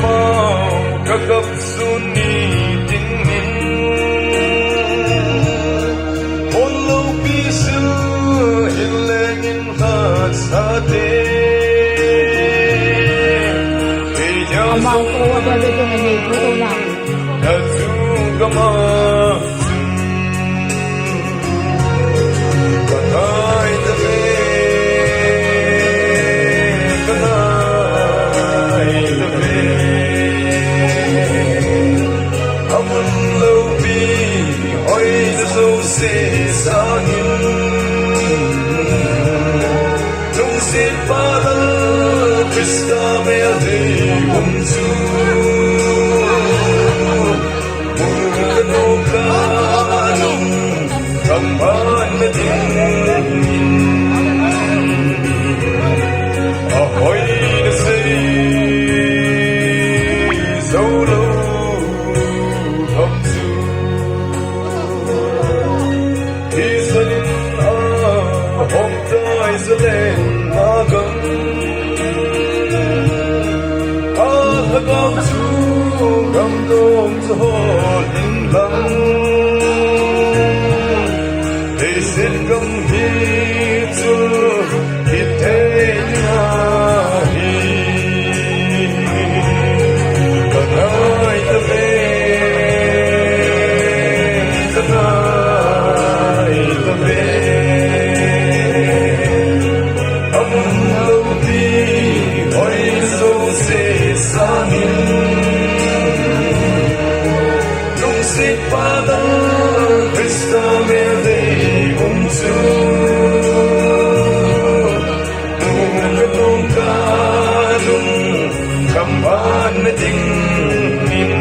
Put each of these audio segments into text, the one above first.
mau kakap suni tingin Olo pisu hilengin hat sate Amang ko ada dito ng negro lang. Nazugama Kanay tabi Kanay tabi Amun lobi Hoy naso si sangin Nung si para Krista may adi umzu Kanong kampan na tingin Ahoy na say solo come to Isanin hong tay sa len magang Hagam to gam dong sa holding lang Isin gam hito hitay nahi Kanay tabi Kanay tabi Amun lobi Hoy so si sangin Nung si Padang Krista merde umzu Nung katong kanong kampan na tingin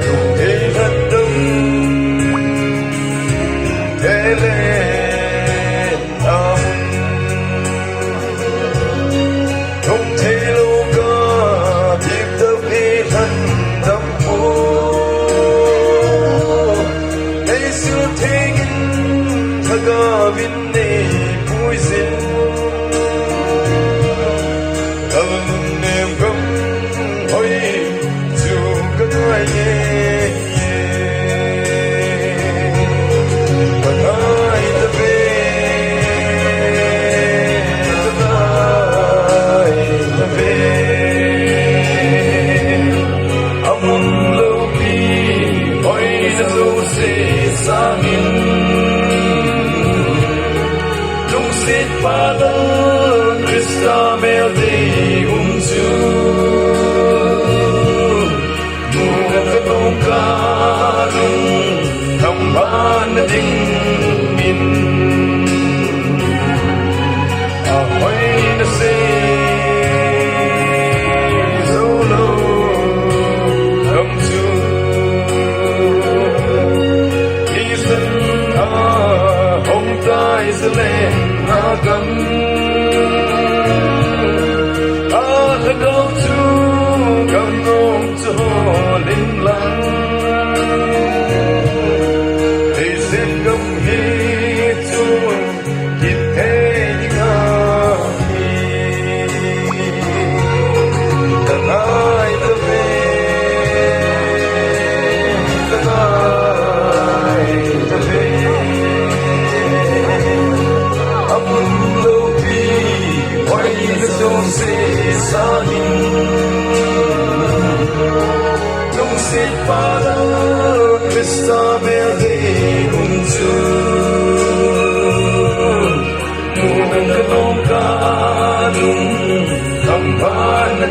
Nung ihatang tele Nung telo ka Tigdap ilan dampo Ay sutingin Tagawin ni puisin Kalunnim kam Hoy Sugay Kanay tabi Kanay tabi Amun lobi Hoy nasusi sangin Nung sit pada Krista merde umzu Nung katong kanong kampan na tingin Ahoy na say solo come to Isan hong tay sa len hagam Hagam to gam nong to holding lang Isin gam hito hitay ngahi Kanay tabi Kanay tabi Amun lobi Hoy naso si sangin Nung si para Krista merde umzu Nung katong kanong kampan na